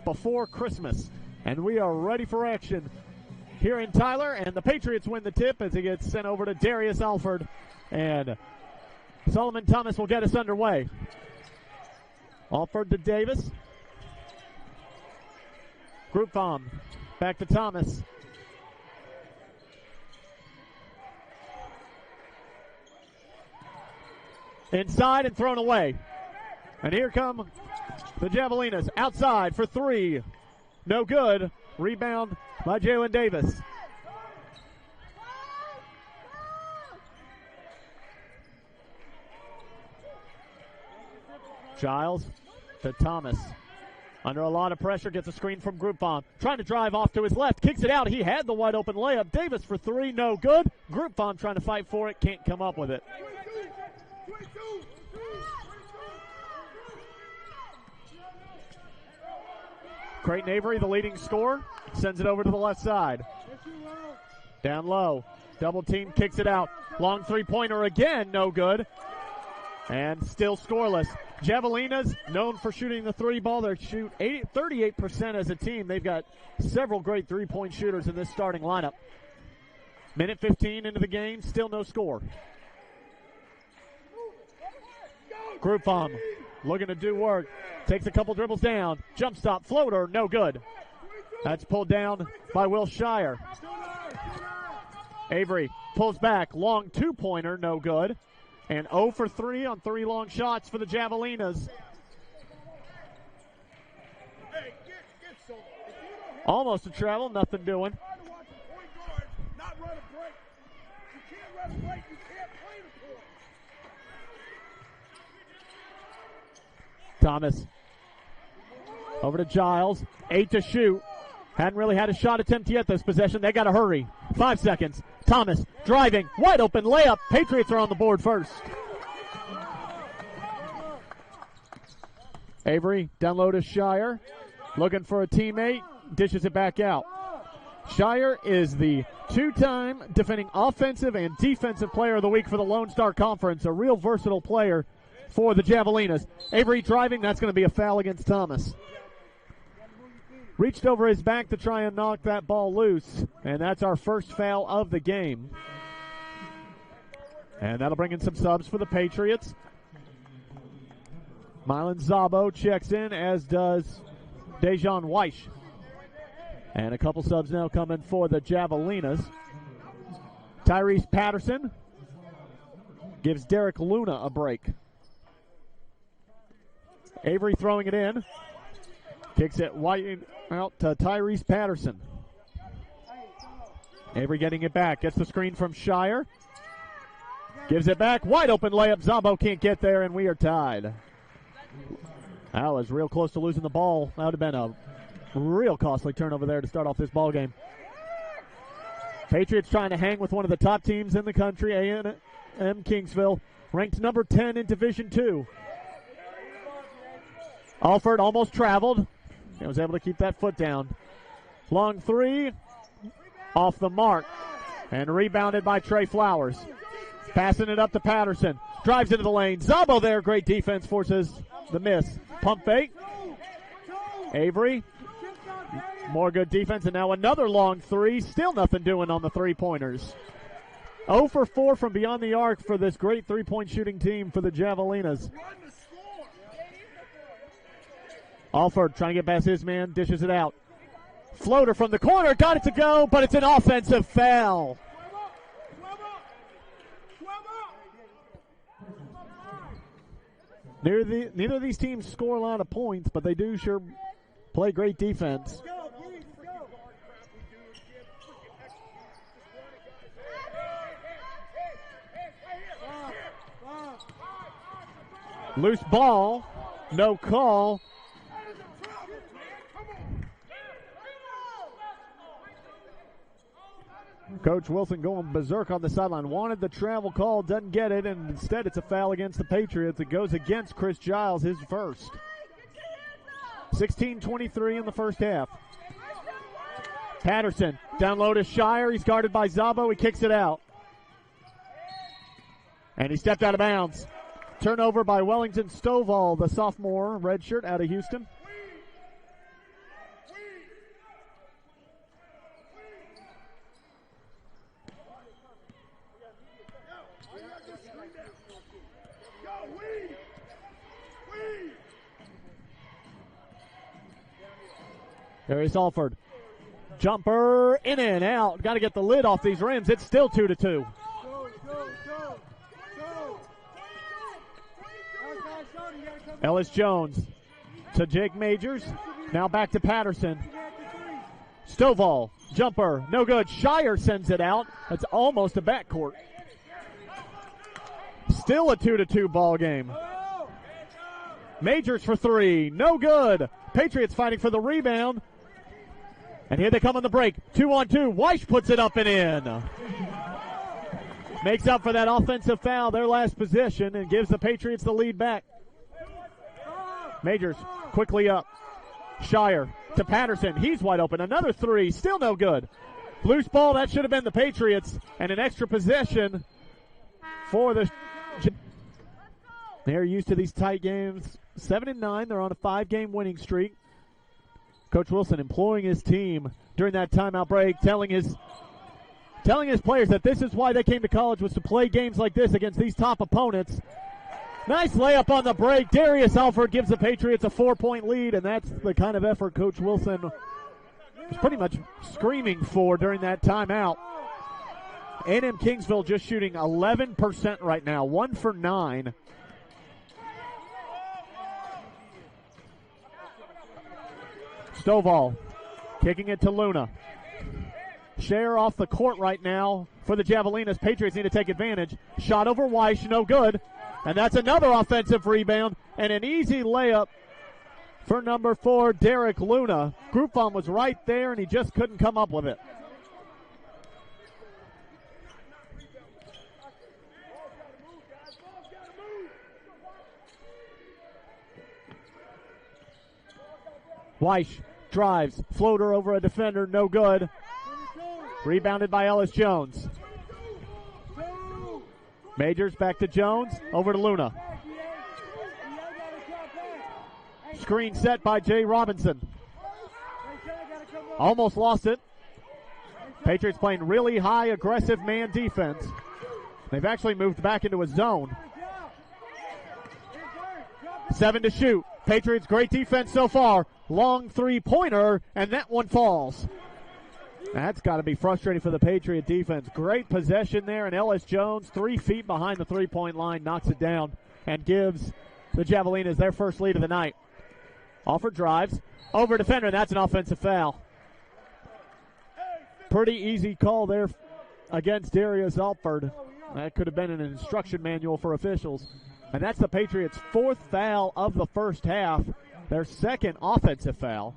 before Christmas. And we are ready for action here in Tyler. And the Patriots win the tip as it gets sent over to Darius Alford. And Solomon Thomas will get us underway. Alford to Davis. Group bomb. Back to Thomas. Inside and thrown away. And here come the Javelinas. Outside for three. No good. Rebound by Jalen Davis. Giles to Thomas. Under a lot of pressure, gets a screen from Groupon. Trying to drive off to his left, kicks it out. He had the wide open layup. Davis for three, no good. Groupon trying to fight for it, can't come up with it. Creighton Avery, the leading scorer, sends it over to the left side. Down low, double team, kicks it out. Long three-pointer again, no good. And still scoreless. Javelinas, known for shooting the three ball. They shoot 38% as a team. They've got several great three-point shooters in this starting lineup. Minute 15 into the game, still no score. Groupon looking to do work. Takes a couple dribbles down. Jump stop, floater, no good. That's pulled down by Will Shire. Avery pulls back. Long two-pointer, no good. And 0 for 3 on 3 long shots for the Javelinas. Almost a travel, nothing doing. Thomas over to Giles. 8 to shoot. Hadn't really had a shot attempt yet this possession. They got to hurry. 5 seconds. Thomas driving. Wide open layup. Patriots are on the board first. Avery down low to Shire. Looking for a teammate. Dishes it back out. Shire is the 2-time defending offensive and defensive player of the week for the Lone Star Conference. A real versatile player for the Javelinas. Avery driving. That's going to be a foul against Thomas. Reached over his back to try and knock that ball loose. And that's our first foul of the game. And that'll bring in some subs for the Patriots. Mylan Zabo checks in, as does Dejan Weish. And a couple subs now coming for the Javelinas. Tyrese Patterson gives Derek Luna a break. Avery throwing it in. Kicks it wide out to Tyrese Patterson. Avery getting it back. Gets the screen from Shire. Gives it back. Wide open layup. Zombo can't get there, and we are tied. That was real close to losing the ball. That would have been a real costly turnover there to start off this ball game. Patriots trying to hang with one of the top teams in the country, A&M Kingsville, ranked number 10 in Division II. Alford almost traveled. He was able to keep that foot down. Long three, off the mark, and rebounded by Trey Flowers. Passing it up to Patterson. Drives into the lane. Zabo there, great defense, forces the miss. Pump fake. Avery, more good defense, and now another long three. Still nothing doing on the three-pointers. 0 for 4 from beyond the arc for this great three-point shooting team for the Javelinas. Alford trying to get past his man, dishes it out. Floater from the corner, got it to go, but it's an offensive foul. Neither of these teams score a lot of points, but they do sure play great defense. Loose ball, no call. Coach Wilson going berserk on the sideline. Wanted the travel call, doesn't get it, and instead it's a foul against the Patriots. It goes against Chris Giles, his first. 16-23 in the first half. Patterson down low to Shire. He's guarded by Zabo. He kicks it out. And he stepped out of bounds. Turnover by Wellington Stovall, the sophomore redshirt out of Houston. Darius Alford. Jumper in and out. Got to get the lid off these rims. It's still 2-2. Ellis Jones to Jake Majors. Now back to Patterson. Stovall. Jumper. No good. Shire sends it out. That's almost a backcourt. Still a 2-2 ball game. Majors for three. No good. Patriots fighting for the rebound. And here they come on the break. 2-on-2. Weish puts it up and in. Makes up for that offensive foul, their last possession, and gives the Patriots the lead back. Majors quickly up. Shire to Patterson. He's wide open. Another three. Still no good. Loose ball. That should have been the Patriots. And an extra possession for the... They're used to these tight games. 7-9. They're on a 5-game winning streak. Coach Wilson employing his team during that timeout break, telling his players that this is why they came to college, was to play games like this against these top opponents. Nice layup on the break. Darius Alford gives the Patriots a 4-point lead, and that's the kind of effort Coach Wilson was pretty much screaming for during that timeout. A&M Kingsville just shooting 11% right now, 1 for 9. Stovall kicking it to Luna. Share off the court right now for the Javelinas. Patriots need to take advantage. Shot over Weish, no good. And that's another offensive rebound and an easy layup for number 4, Derek Luna. Groupon was right there, and he just couldn't come up with it. Weish drives, floater over a defender, no good. Rebounded by Ellis Jones. Majors back to Jones, over to Luna. Screen set by Jay Robinson. Almost lost it. Patriots playing really high aggressive man defense. They've actually moved back into a zone. 7 to shoot. Patriots great defense so far. Long three-pointer, and that one falls. That's got to be frustrating for the Patriot defense. Great possession there, and Ellis Jones, 3 feet behind the three-point line, knocks it down and gives the Javelinas their first lead of the night. Alford drives, over defender, and that's an offensive foul. Pretty easy call there against Darius Alford. That could have been an instruction manual for officials. And that's the Patriots' 4th foul of the first half, their 2nd offensive foul.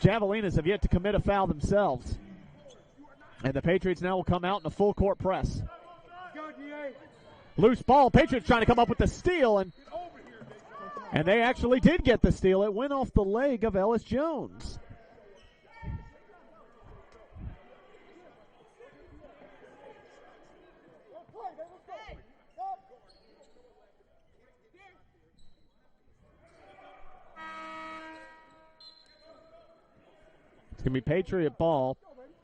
Javelinas have yet to commit a foul themselves. And the Patriots now will come out in a full court press. Loose ball. Patriots trying to come up with the steal, and they actually did get the steal. It went off the leg of Ellis Jones. It's going to be Patriot ball.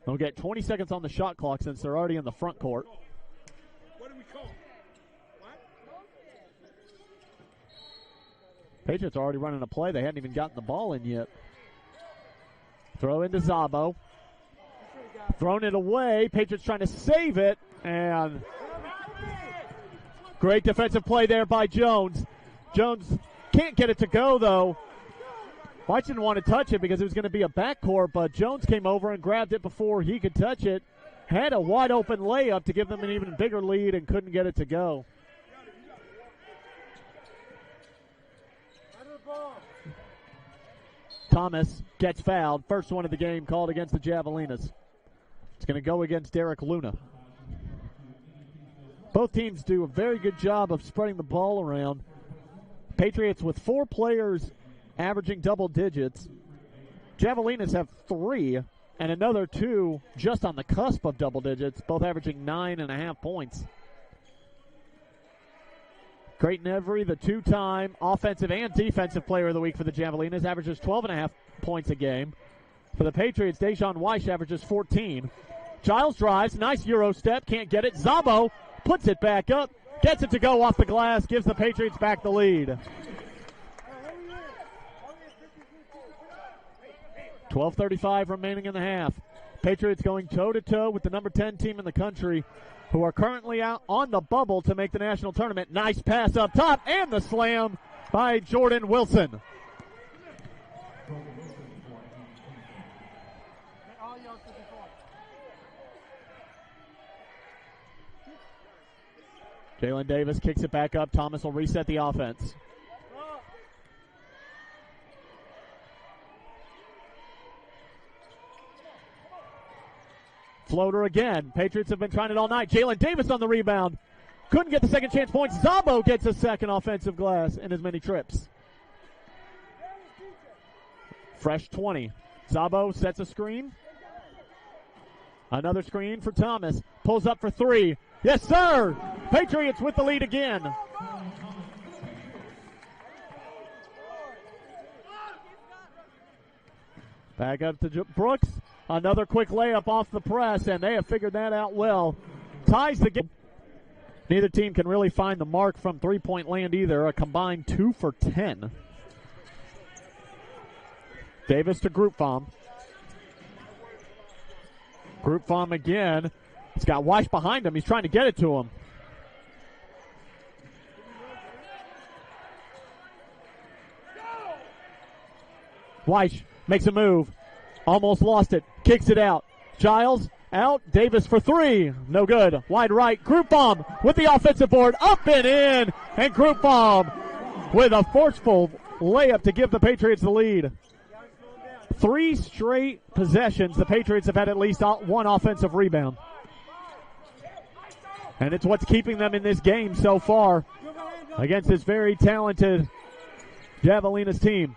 They'll get 20 seconds on the shot clock since they're already in the front court. What do we call? What? Patriots are already running a play. They hadn't even gotten the ball in yet. Throw into Zabo. Thrown it away. Patriots trying to save it. And great defensive play there by Jones. Jones can't get it to go, though. White didn't want to touch it because it was going to be a backcourt, but Jones came over and grabbed it before he could touch it. Had a wide open layup to give them an even bigger lead and couldn't get it to go. Thomas gets fouled. First one of the game called against the Javelinas. It's going to go against Derek Luna. Both teams do a very good job of spreading the ball around. Patriots with 4 players averaging double digits. Javelinas have 3 and another 2 just on the cusp of double digits, both averaging 9.5 points. Creighton Every, the 2-time offensive and defensive player of the week for the Javelinas, averages 12.5 points a game. For the Patriots, Dejan Weish averages 14. Giles drives, nice Euro step, can't get it. Zabo puts it back up, gets it to go off the glass, gives the Patriots back the lead. 12:35 remaining in the half. Patriots going toe-to-toe with the number 10 team in the country, who are currently out on the bubble to make the national tournament. Nice pass up top, and the slam by Jordan Wilson. Jalen Davis kicks it back up. Thomas will reset the offense. Floater again. Patriots have been trying it all night. Jalen Davis on the rebound. Couldn't get the second chance points. Zabo gets a second offensive glass in as many trips. Fresh 20. Zabo sets a screen. Another screen for Thomas. Pulls up for three. Yes, sir! Patriots with the lead again. Back up to Brooks. Another quick layup off the press, and they have figured that out well. Ties the game. Neither team can really find the mark from three-point land either. A combined 2 for 10. Davis to Groupfom. Groupfom again. He's got Weish behind him. He's trying to get it to him. Weish makes a move. Almost lost it. Kicks it out. Giles out. Davis for three. No good. Wide right. Groupfom with the offensive board. Up and in. And Groupfom with a forceful layup to give the Patriots the lead. 3 straight possessions. The Patriots have had at least one offensive rebound. And it's what's keeping them in this game so far against this very talented Javelinas team.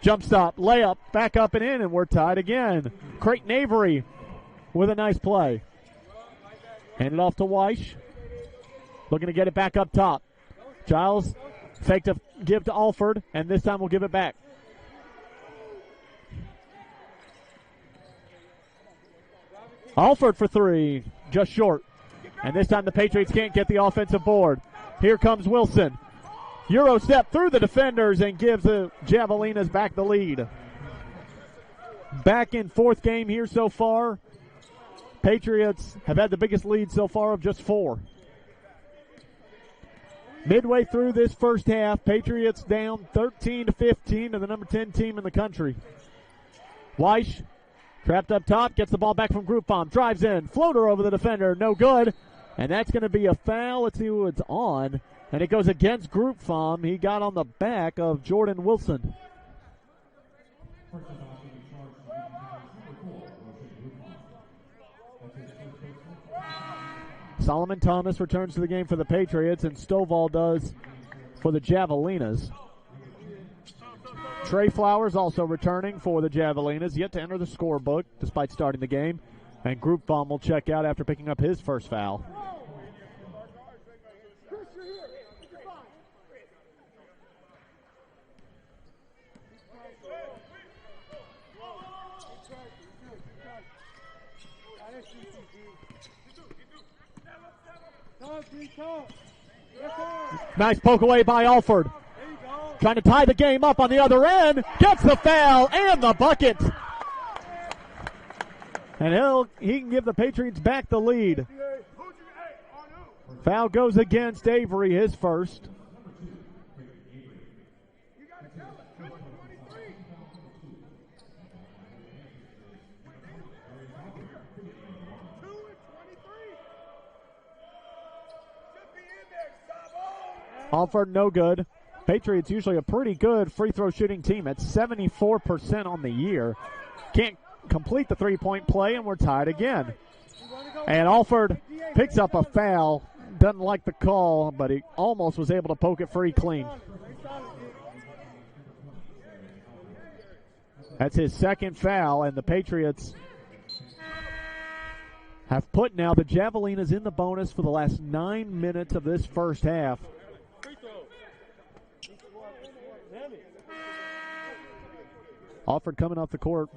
Jump stop, layup, back up and in, and we're tied again. Creighton Avery with a nice play. Hand it off to Weish. Looking to get it back up top. Giles fake to give to Alford, and this time we'll give it back. Alford for three, just short. And this time the Patriots can't get the offensive board. Here comes Wilson. Euro step through the defenders and gives the Javelinas back the lead. Back in fourth game here so far. Patriots have had the biggest lead so far of just 4. Midway through this first half, Patriots down 13-15 to the number 10 team in the country. Weish trapped up top, gets the ball back from Groupfom, drives in, floater over the defender, no good. And that's going to be a foul. Let's see who it's on. And it goes against Groupfom. He got on the back of Jordan Wilson. Solomon Thomas returns to the game for the Patriots, and Stovall does for the Javelinas. Trey Flowers also returning for the Javelinas, yet to enter the scorebook despite starting the game. And Groupfom will check out after picking up his first foul. Nice poke away by Alford. Trying to tie the game up on the other end. Gets the foul and the bucket. And he can give the Patriots back the lead. Foul goes against Avery, his first. Alford, no good. Patriots usually a pretty good free throw shooting team at 74% on the year. Can't complete the three-point play, and we're tied again. And Alford picks up a foul. Doesn't like the call, but he almost was able to poke it free clean. That's his second foul, and the Patriots have put now the Javelinas in the bonus for the last 9 minutes of this first half. Alford coming off the court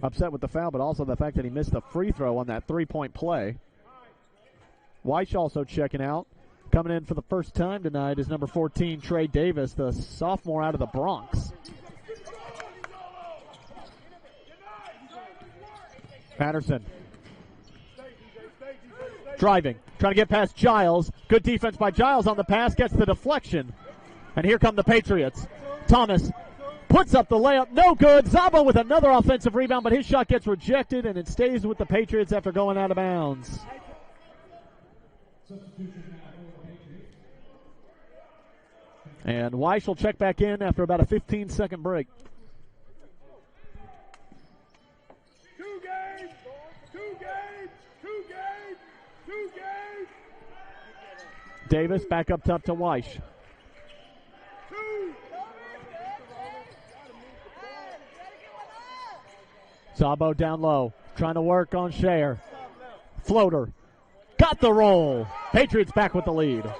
upset with the foul, but also the fact that he missed the free throw on that three-point play. Weish also checking out. Coming in for the first time tonight is number 14, Trey Davis, the sophomore out of the Bronx. Patterson. Driving, trying to get past Giles. Good defense by Giles on the pass, gets the deflection. And here come the Patriots. Thomas puts up the layup, no good. Zabo with another offensive rebound, but his shot gets rejected, and it stays with the Patriots after going out of bounds. And Weiss will check back in after about a 15-second break. Davis back up top to Weiss. Zabo down low, trying to work on Shayer. Floater, got the roll. Patriots back with the lead.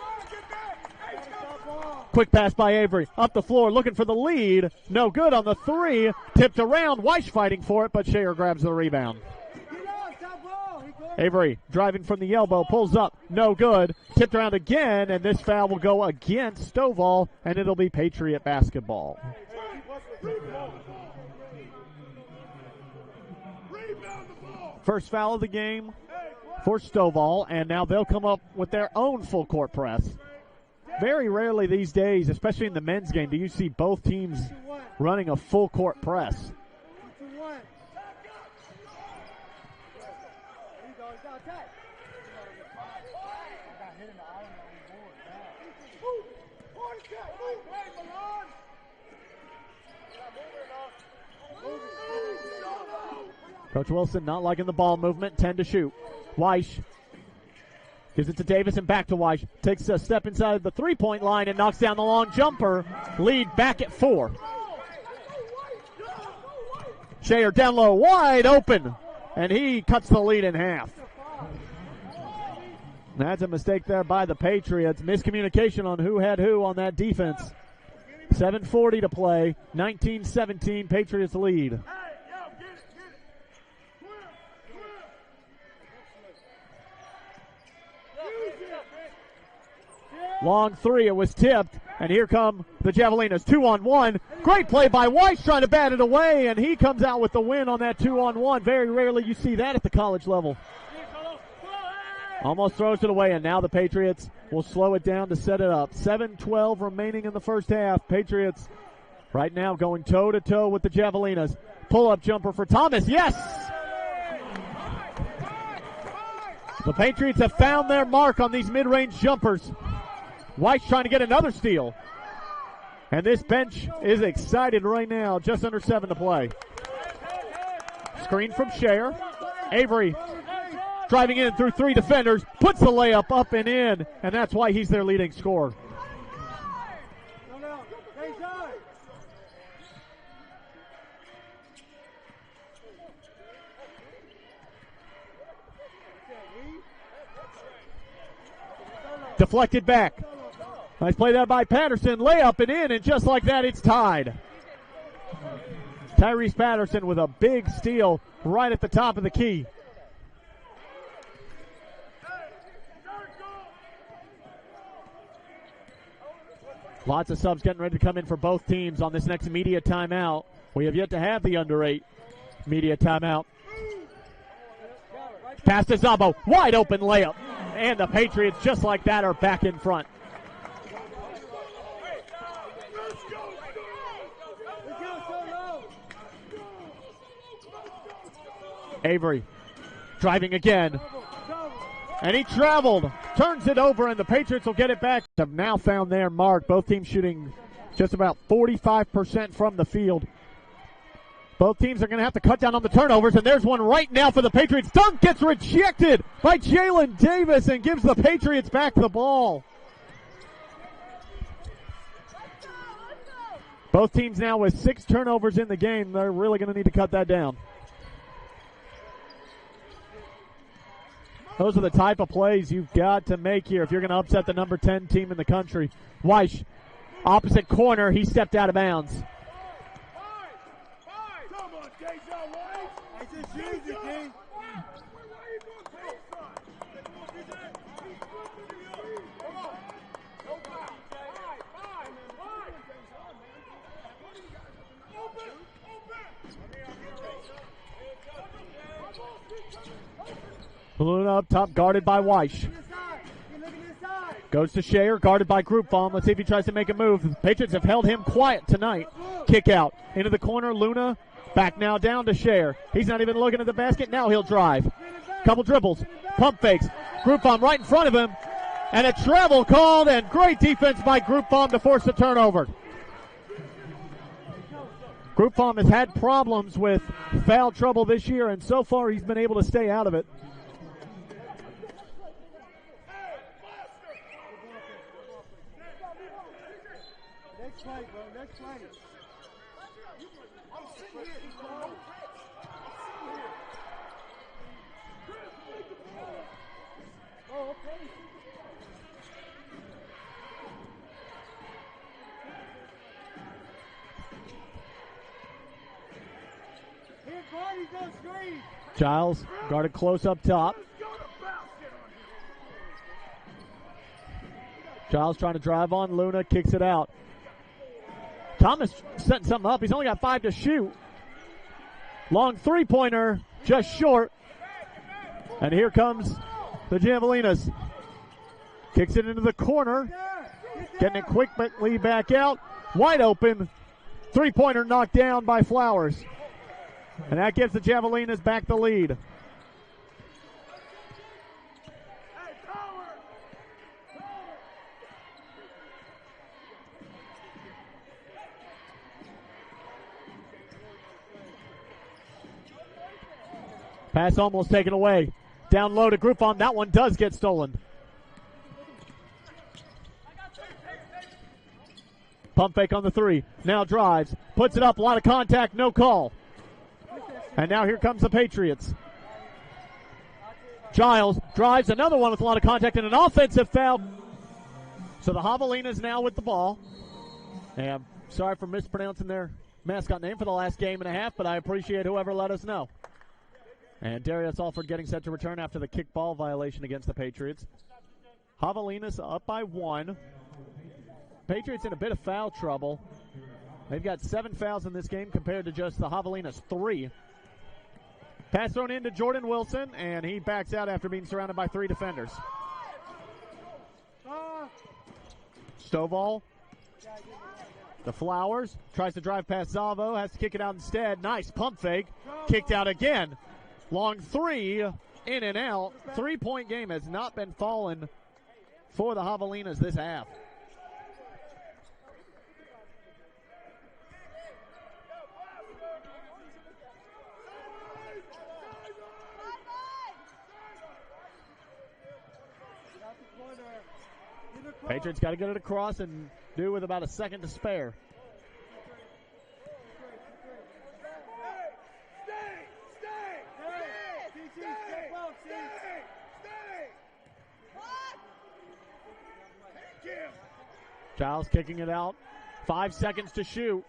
Quick pass by Avery, up the floor, looking for the lead. No good on the three. Tipped around, Weiss fighting for it, but Shayer grabs the rebound. Avery driving from the elbow, pulls up, no good. Tipped around again, and this foul will go against Stovall, and it'll be Patriot basketball. First foul of the game for Stovall, and now they'll come up with their own full court press. Very rarely these days, especially in the men's game, do you see both teams running a full court press. Coach Wilson not liking the ball movement, 10 to shoot. Weiss gives it to Davis and back to Weiss. Takes a step inside the three-point line and knocks down the long jumper. Lead back at 4. Shayer down low, wide open, and he cuts the lead in half. That's a mistake there by the Patriots. Miscommunication on who had who on that defense. 7:40 to play, 19-17, Patriots lead. Long three, it was tipped, and here come the Javelinas, 2-on-1. Great play by Weiss trying to bat it away, and he comes out with the win on that 2-on-1. Very rarely you see that at the college level. Almost throws it away, and now the Patriots will slow it down to set it up. 7:12 remaining in the first half. Patriots right now going toe-to-toe with the Javelinas. Pull-up jumper for Thomas, yes! The Patriots have found their mark on these mid-range jumpers. Weiss trying to get another steal. And this bench is excited right now. Just under 7 to play. Screen from Shayer. Avery driving in through 3 defenders. Puts the layup up and in. And that's why he's their leading scorer. Deflected back. Nice play there by Patterson. Layup and in, and just like that, it's tied. Tyrese Patterson with a big steal right at the top of the key. Lots of subs getting ready to come in for both teams on this next media timeout. We have yet to have the under 8 media timeout. Pass to Zabo. Wide open layup. And the Patriots, just like that, are back in front. Avery driving again. And he traveled. Turns it over, and the Patriots will get it back. Have now found their mark. Both teams shooting just about 45% from the field. Both teams are going to have to cut down on the turnovers, and there's one right now for the Patriots. Dunk gets rejected by Jalen Davis and gives the Patriots back the ball. Both teams now with 6 turnovers in the game. They're really going to need to cut that down. Those are the type of plays you've got to make here if you're going to upset the number 10 team in the country. Weiss, opposite corner, he stepped out of bounds. Luna up top, guarded by Weish. Goes to Shayer, guarded by Group Bomb. Let's see if he tries to make a move. The Patriots have held him quiet tonight. Kick out into the corner. Luna back now down to Shayer. He's not even looking at the basket. Now he'll drive. Couple dribbles. Pump fakes. Group Bomb right in front of him. And a travel called, and great defense by Group Bomb to force the turnover. Group Bomb has had problems with foul trouble this year, and so far he's been able to stay out of it. Next play, bro. Next play. I'm sitting here. Oh, okay. Here, Barney goes screen. Giles guarded close up top. Giles trying to drive on Luna, kicks it out. Thomas setting something up. He's only got 5 to shoot. Long three-pointer, just short. And here comes the Javelinas. Kicks it into the corner. Getting it quickly back out. Wide open. Three-pointer knocked down by Flowers. And that gives the Javelinas back the lead. Pass almost taken away. Down low to Group Bomb. That one does get stolen. Pump fake on the three. Now drives. Puts it up. A lot of contact. No call. And now here comes the Patriots. Giles drives. Another one with a lot of contact and an offensive foul. So the Javelinas now with the ball. And I'm sorry for mispronouncing their mascot name for the last game and a half, but I appreciate whoever let us know. And Darius Alford getting set to return after the kickball violation against the Patriots. Javelinas up by 1. Patriots in a bit of foul trouble. They've got 7 fouls in this game compared to just the Javelinas 3. Pass thrown into Jordan Wilson, and he backs out after being surrounded by 3 defenders. Stovall. The Flowers tries to drive past Zavo, has to kick it out instead. Nice pump fake. Kicked out again. Long three, in and out. 3-point game has not been falling for the Javelinas this half. Patriots got to get it across and do with about a second to spare. Giles kicking it out. 5 seconds to shoot.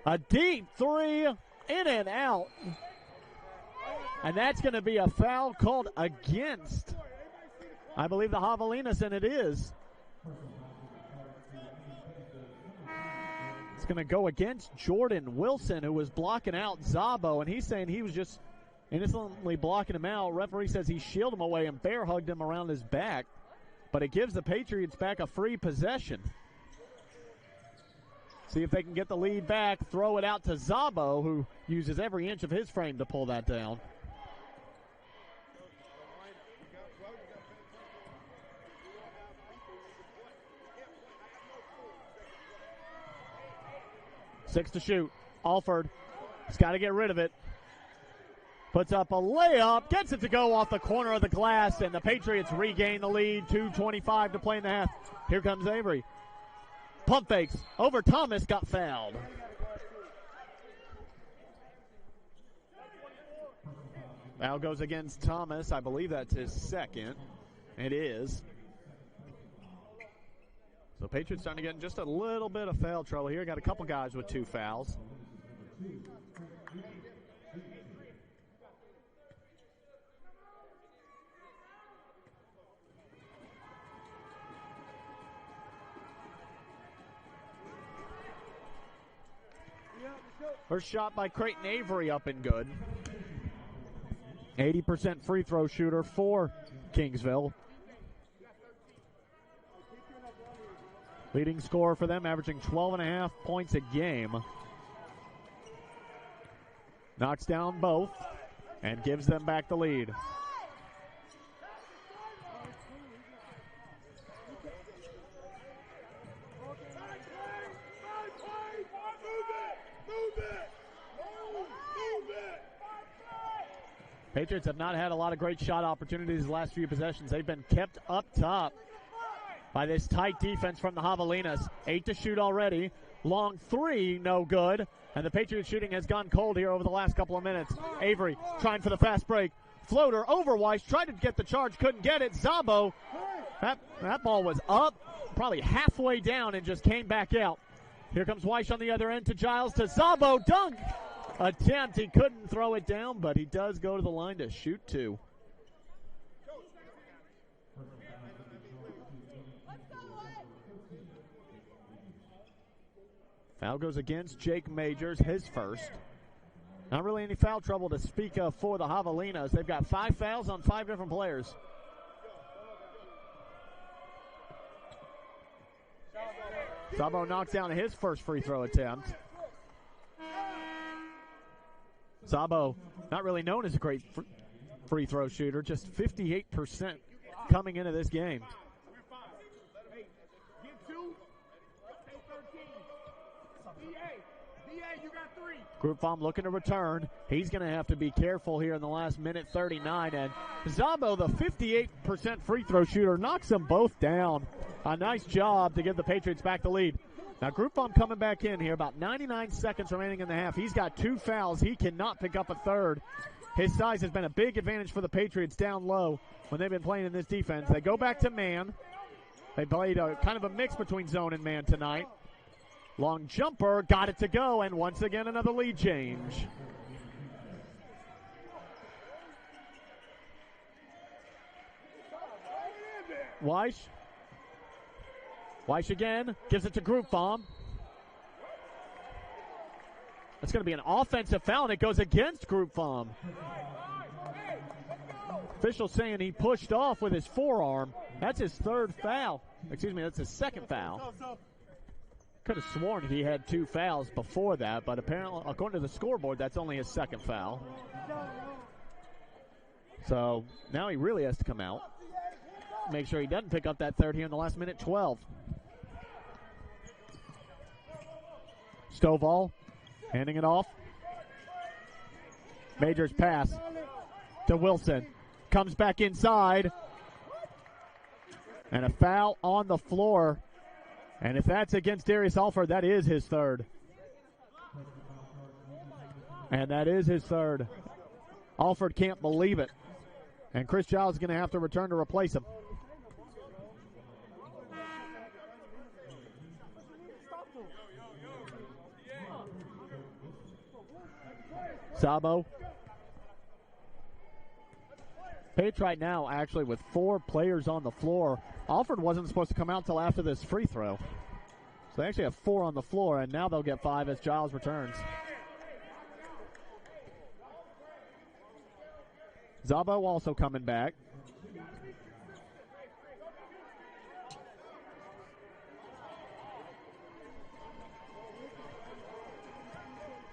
A deep three, in and out. And that's going to be a foul called against, I believe, the Javelinas, and it is. It's going to go against Jordan Wilson, who was blocking out Zabo, and he's saying he was just innocently blocking him out. Referee says he shielded him away and bear hugged him around his back. But it gives the Patriots back a free possession. See if they can get the lead back. Throw it out to Zabo, who uses every inch of his frame to pull that down. Six to shoot. Alford has got to get rid of it. Puts up a layup, gets it to go off the corner of the glass, and the Patriots regain the lead. 2:25 to play in the half. Here comes Avery. Pump fakes over Thomas, got fouled. Foul goes against Thomas. I believe that's his second. It is. So Patriots starting to get in just a little bit of foul trouble here. Got a couple guys with 2 fouls. First shot by Creighton Avery up and good. 80% free throw shooter for Kingsville. Leading scorer for them, averaging 12.5 points a game. Knocks down both and gives them back the lead. Patriots have not had a lot of great shot opportunities the last few possessions. They've been kept up top by this tight defense from the Javelinas. 8 to shoot already. Long three, no good. And the Patriots shooting has gone cold here over the last couple of minutes. Avery trying for the fast break. Floater over Weiss. Tried to get the charge, couldn't get it. Zabo, that ball was up, probably halfway down and just came back out. Here comes Weiss on the other end to Giles to Zabo. Dunk attempt. He couldn't throw it down, but he does go to the line to shoot two. Foul goes against Jake Majors, his first. Not really any foul trouble to speak of for the Javelinas. They've got 5 fouls on 5 different players. Zabo knocks down his first free throw attempt. Zabo, not really known as a great free throw shooter, just 58% coming into this game. Group Farm looking to return. He's going to have to be careful here in the last minute 39. And Zabo, the 58% free throw shooter, knocks them both down. A nice job to give the Patriots back the lead. Now Group Farm coming back in here, about 99 seconds remaining in the half. He's got 2 fouls. He cannot pick up a third. His size has been a big advantage for the Patriots down low when they've been playing in this defense. They go back to man. They played kind of a mix between zone and man tonight. Long jumper, got it to go, and once again another lead change. Weiss again, gives it to Group Farm. It's going to be an offensive foul, and it goes against Group Farm. Official saying he pushed off with his forearm. That's his third foul. Excuse me, that's his second foul. Could have sworn he had 2 fouls before that, but apparently, according to the scoreboard, that's only his second foul. So now he really has to come out. Make sure he doesn't pick up that third here in the last minute 12. Stovall handing it off. Majors pass to Wilson. Comes back inside. And a foul on the floor. And if that's against Darius Alford, that is his third. And that is his third. Alford can't believe it. And Chris Giles is going to have to return to replace him. Zabo. Patriots right now actually with 4 players on the floor. Alford wasn't supposed to come out until after this free throw. So they actually have 4 on the floor, and now they'll get 5 as Giles returns. Zabo also coming back.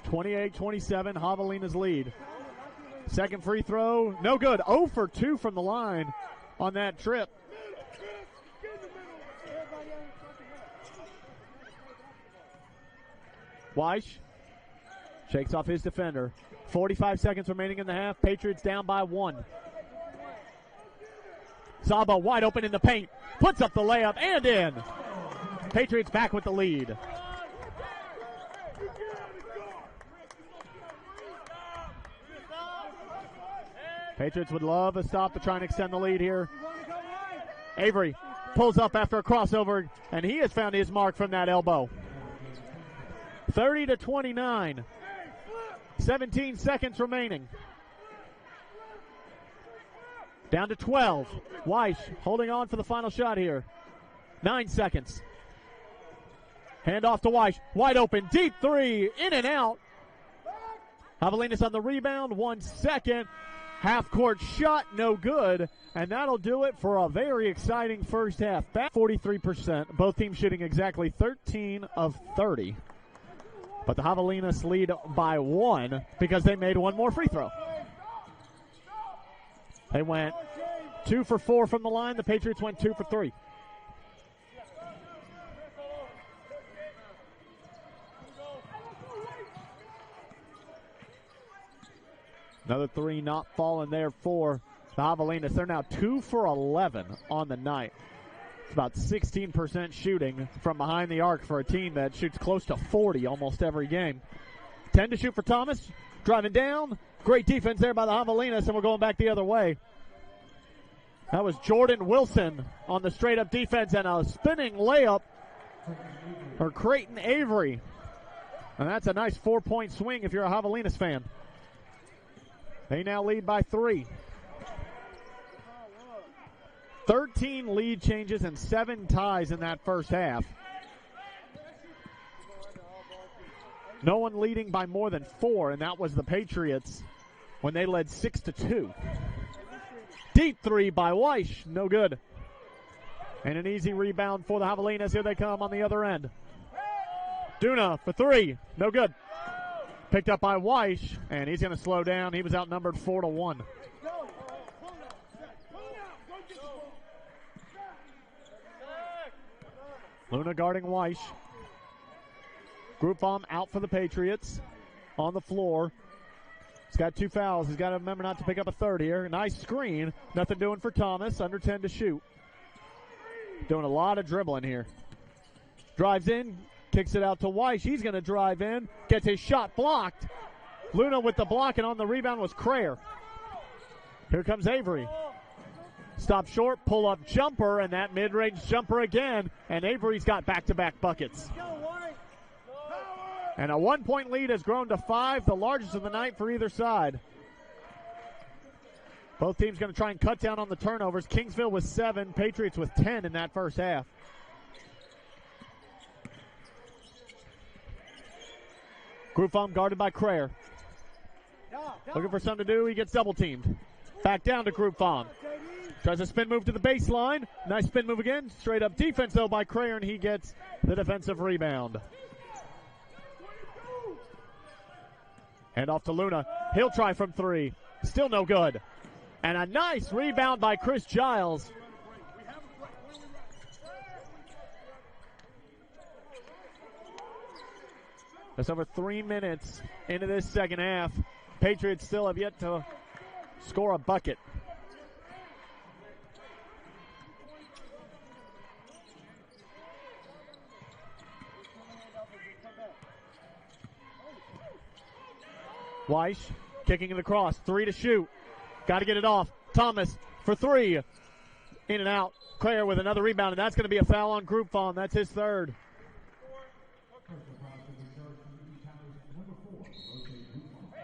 (28-27), Javelina's lead. Second free throw, no good. 0 for 2 from the line on that trip. Weiss shakes off his defender. 45 seconds remaining in the half. Patriots down by 1. Zabo wide open in the paint. Puts up the layup and in. Patriots back with the lead. Patriots would love a stop to try and extend the lead here. Avery pulls up after a crossover, and he has found his mark from that elbow. 30-29. 17 seconds remaining. Down to 12. Weiss holding on for the final shot here. 9 seconds. Hand off to Weiss. Wide open, deep three, in and out. Javelinas on the rebound. 1 second. Half-court shot, no good. And that'll do it for a very exciting first half. Back 43%. Both teams shooting exactly 13 of 30. But the Javelinas lead by 1 because they made one more free throw. They went 2 for 4 from the line. The Patriots went 2 for 3. Another 3 not falling there for the Javelinas. They're now 2 for 11 on the night. It's about 16% shooting from behind the arc for a team that shoots close to 40 almost every game. 10 to shoot for Thomas. Driving down. Great defense there by the Javelinas, and we're going back the other way. That was Jordan Wilson on the straight-up defense, and a spinning layup for Creighton Avery. And that's a nice 4-point swing if you're a Javelinas fan. They now lead by 3. 13 lead changes and 7 ties in that first half. No one leading by more than 4, and that was the Patriots when they led 6-2. Deep 3 by Weish, no good. And an easy rebound for the Javelinas. Here they come on the other end. Duna for 3, no good. Picked up by Weish, and he's going to slow down. He was outnumbered 4-1. Luna guarding Weish. Groupbaum out for the Patriots on the floor. He's got 2 fouls. He's got to remember not to pick up a third here. Nice screen. Nothing doing for Thomas. Under 10 to shoot. Doing a lot of dribbling here. Drives in. Kicks it out to Weish. He's going to drive in. Gets his shot blocked. Luna with the block, and on the rebound was Crayer. Here comes Avery. Stop short, pull-up jumper, and that mid-range jumper again. And Avery's got back-to-back buckets. And a 1-point lead has grown to 5, the largest of the night for either side. Both teams going to try and cut down on the turnovers. Kingsville with 7, Patriots with 10 in that first half. Groupbaum guarded by Crayer. Looking for something to do. He gets double-teamed. Back down to Groupbaum. Tries a spin move to the baseline. Nice spin move again. Straight up defense, though, by Crayer, and he gets the defensive rebound. Hand off to Luna. He'll try from 3. Still no good. And a nice rebound by Chris Giles. That's over 3 minutes into this second half. Patriots still have yet to score a bucket. Weish kicking it across. 3 to shoot. Got to get it off. Thomas for 3. In and out. Crayer with another rebound, and that's going to be a foul on Groupbaum. That's his third.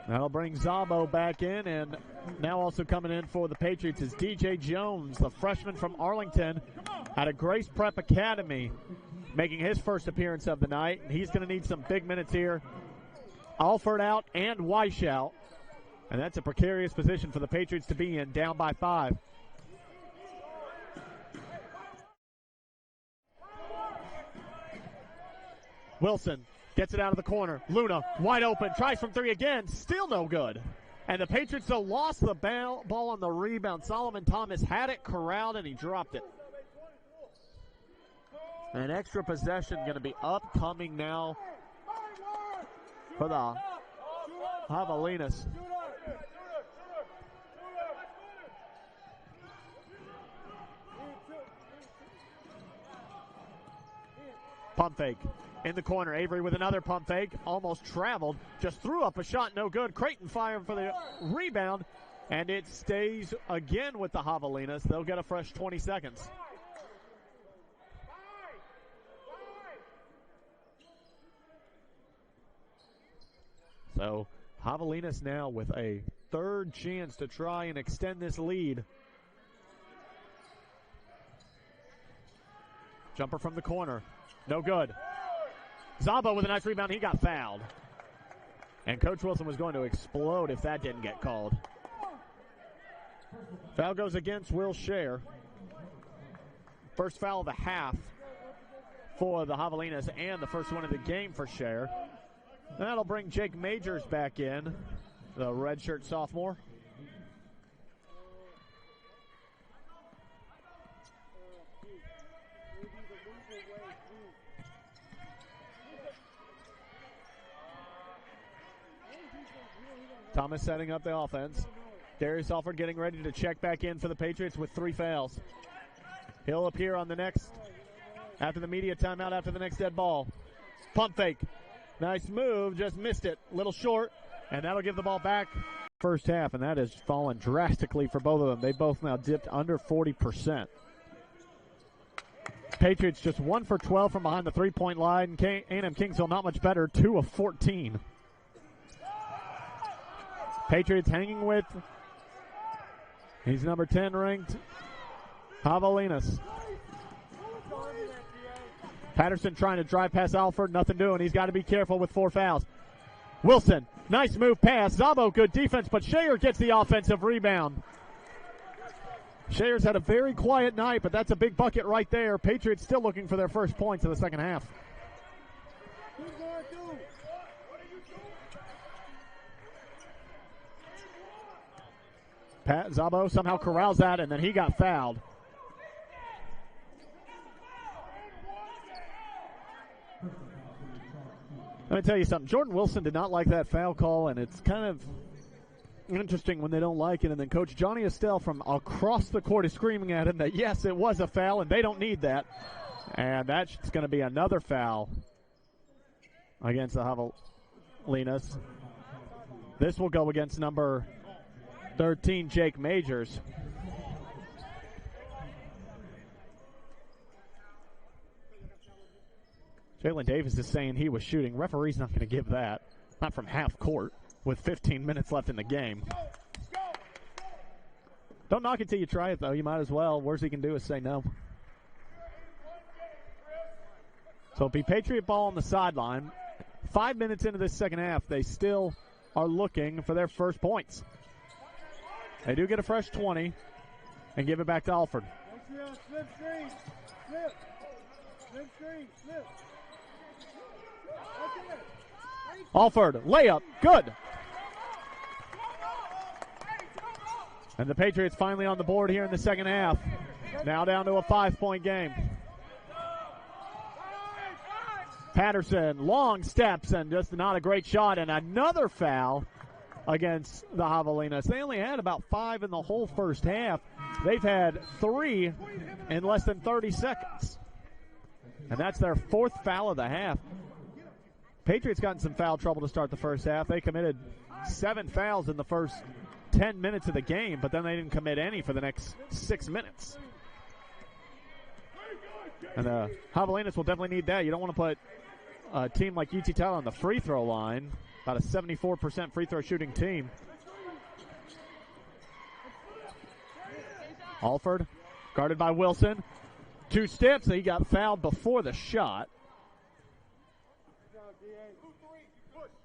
That'll bring Zabo back in, and now also coming in for the Patriots is DJ Jones, the freshman from Arlington out of Grace Prep Academy, making his first appearance of the night. And he's going to need some big minutes here. Alford out and Weish out, and that's a precarious position for the Patriots to be in, down by 5. Wilson gets it out of the corner. Luna, wide open, tries from 3 again, still no good. And the Patriots, though, lost the ball on the rebound. Solomon Thomas had it corralled, and he dropped it. An extra possession going to be upcoming now for the Javelinas. Pump fake in the corner. Avery with another pump fake. Almost traveled. Just threw up a shot. No good. Creighton firing for the rebound. And it stays again with the Javelinas. They'll get a fresh 20 seconds. So Javelinas now with a third chance to try and extend this lead. Jumper from the corner. No good. Zabo with a nice rebound. He got fouled. And Coach Wilson was going to explode if that didn't get called. Foul goes against Will Share. First foul of the half for the Javelinas and the first one of the game for Share. That'll bring Jake Majors back in, the redshirt sophomore. Thomas setting up the offense. Darius Alford getting ready to check back in for the Patriots with 3 fouls. He'll appear on the next, after the media timeout, after the next dead ball. Pump fake. Nice move, just missed it. Little short, and that'll give the ball back. First half, and that has fallen drastically for both of them. They both now dipped under 40%. Patriots just 1 for 12 from behind the three-point line. A&M Kingsville not much better, 2 of 14. Patriots hanging with, he's number 10 ranked, Javelinas. Patterson trying to drive past Alford, nothing doing. He's got to be careful with 4 fouls. Wilson, nice move pass. Zabo, good defense, but Shayer gets the offensive rebound. Shayer's had a very quiet night, but that's a big bucket right there. Patriots still looking for their first points of the second half. Pat Zabo somehow corrals that, and then he got fouled. Let me tell you something. Jordan Wilson did not like that foul call, and it's kind of interesting when they don't like it. And then Coach Johnny Estelle from across the court is screaming at him that, yes, it was a foul, and they don't need that. And that's going to be another foul against the Javelinas. This will go against number 13, Jake Majors. Jalen Davis is saying he was shooting. Referee's not going to give that. Not from half court with 15 minutes left in the game. Don't knock it till you try it, though. You might as well. Worst he can do is say no. So it'll be Patriot ball on the sideline. 5 minutes into this second half, they still are looking for their first points. They do get a fresh 20 and give it back to Alford. Slip screen. Slip. Slip screen. Slip. Alford, layup, good. And the Patriots finally on the board here in the second half. Now down to a 5-point game. Patterson, long steps and just not a great shot, and another foul against the Javelinas. They only had about 5 in the whole first half. They've had 3 in less than 30 seconds. And that's their 4th foul of the half. Patriots got in some foul trouble to start the first half. They committed 7 fouls in the first 10 minutes of the game, but then they didn't commit any for the next 6 minutes. And the Javelinas will definitely need that. You don't want to put a team like UTT on the free throw line, about a 74% free throw shooting team. Alford, guarded by Wilson. 2 steps, he got fouled before the shot.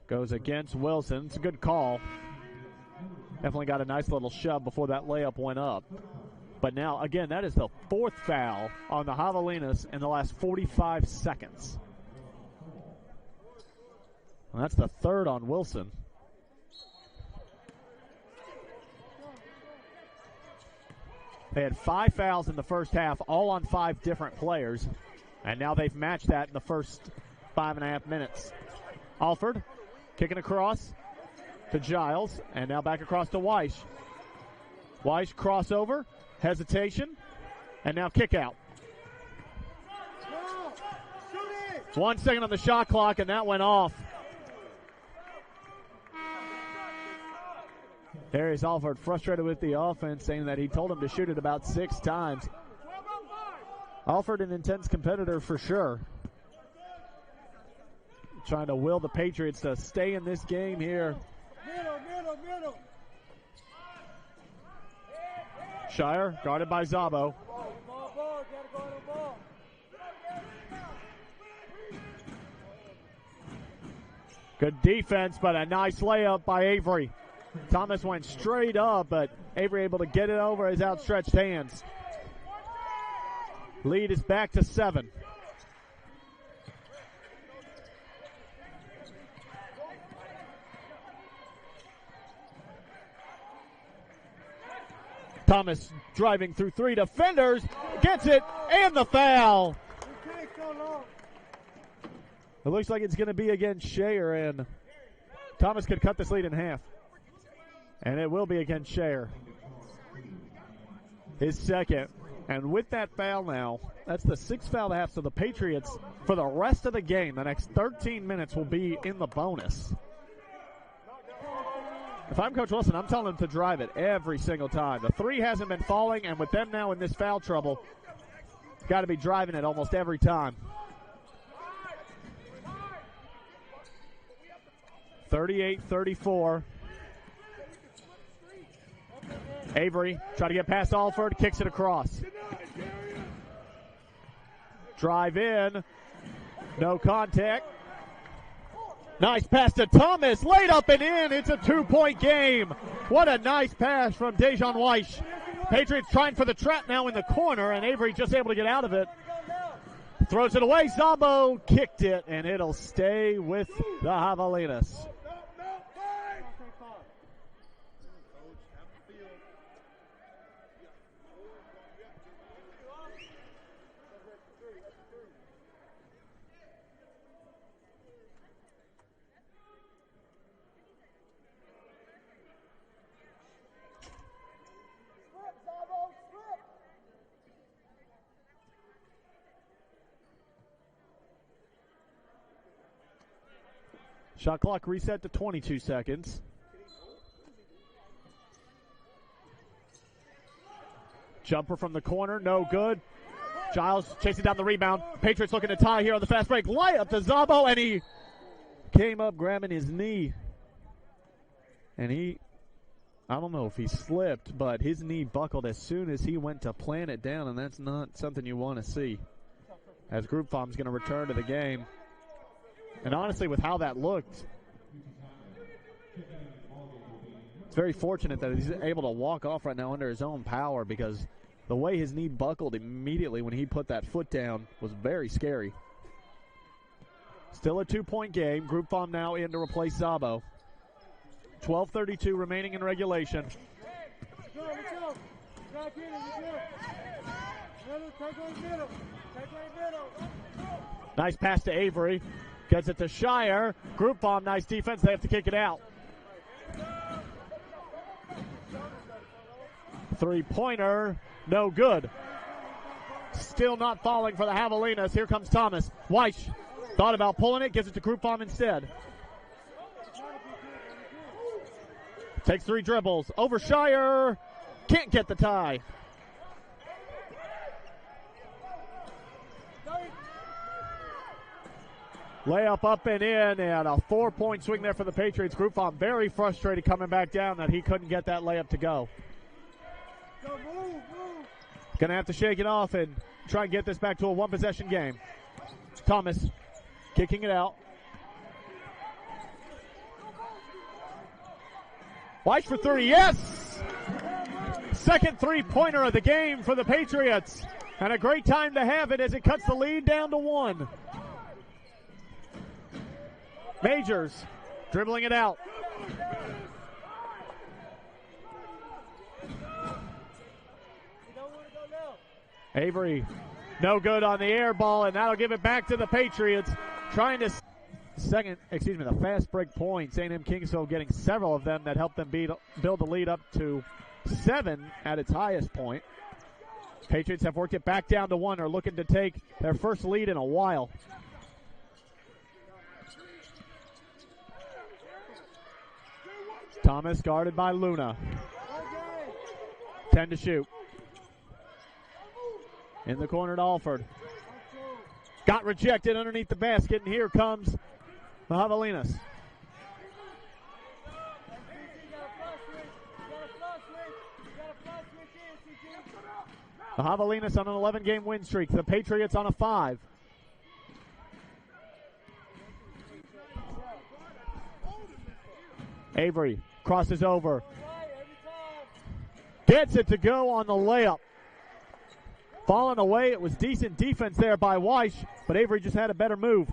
Goes against Wilson. It's a good call. Definitely got a nice little shove before that layup went up. But now, again, that is the 4th foul on the Javelinas in the last 45 seconds. And that's the 3rd on Wilson. They had 5 fouls in the first half, all on 5 different players. And now they've matched that in the first 5.5 minutes. Alford kicking across to Giles, and now back across to Weiss. Weiss crossover, hesitation, and now kick out. 1 second on the shot clock, and that went off. Darius Alford frustrated with the offense, saying that he told him to shoot it about 6 times. Alford an intense competitor for sure. Trying to will the Patriots to stay in this game here. Middle. Shire guarded by Zabo. Good defense, but a nice layup by Avery. Thomas went straight up, but Avery able to get it over his outstretched hands. Lead is back to 7. Thomas driving through 3 defenders, gets it, and the foul. It looks like it's going to be against Shayer, and Thomas could cut this lead in half. And it will be against Shayer. His second. And with that foul now, that's the 6th foul to have. So the Patriots, for the rest of the game, the next 13 minutes will be in the bonus. If I'm Coach Wilson, I'm telling them to drive it every single time. The 3 hasn't been falling, and with them now in this foul trouble, got to be driving it almost every time. 38-34. Avery trying to get past Alford, kicks it across. Drive in, no contact. Nice pass to Thomas, laid up and in. It's a 2-point game. What a nice pass from Dejon Weish. Patriots trying for the trap now in the corner, and Avery just able to get out of it. Throws it away. Zabo kicked it, and it'll stay with the Javelinas. Shot clock reset to 22 seconds. Jumper from the corner, no good. Giles chasing down the rebound. Patriots looking to tie here on the fast break. Layup to Zabo, and he came up grabbing his knee. And I don't know if he slipped, but his knee buckled as soon as he went to plant it down, and that's not something you want to see. As Group Farm's going to return to the game. And honestly, with how that looked, it's very fortunate that he's able to walk off right now under his own power, because the way his knee buckled immediately when he put that foot down was very scary. Still a 2-point game. Group Farm now in to replace Zabo. 12:32 remaining in regulation. Nice pass to Avery. Gets it to Shire. Group Farm, nice defense. They have to kick it out. 3-pointer, no good. Still not falling for the Javelinas. Here comes Thomas. Weish thought about pulling it, gives it to Group Farm instead. Takes 3 dribbles. Over Shire. Can't get the tie. Layup up and in, and a 4-point swing there for the Patriots. Group Farm very frustrated coming back down that he couldn't get that layup to go. Gonna have to shake it off and try and get this back to a 1-possession game. Thomas kicking it out. Weish for 3, yes! Second 3-pointer of the game for the Patriots. And a great time to have it as it cuts the lead down to 1. Majors dribbling it out. Avery, no good on the air ball, and that'll give it back to the Patriots. Trying to the fast break points. A&M Kingsville getting several of them that helped them build the lead up to 7 at its highest point. Patriots have worked it back down to 1. Are looking to take their first lead in a while. Thomas guarded by Luna. 10 to shoot. In the corner to Alford. Got rejected underneath the basket, and here comes the Javelinas. The Javelinas on an 11-game win streak. The Patriots on a 5. Avery Crosses over. Gets it to go on the layup. Falling away. It was decent defense there by Weiss, but Avery just had a better move.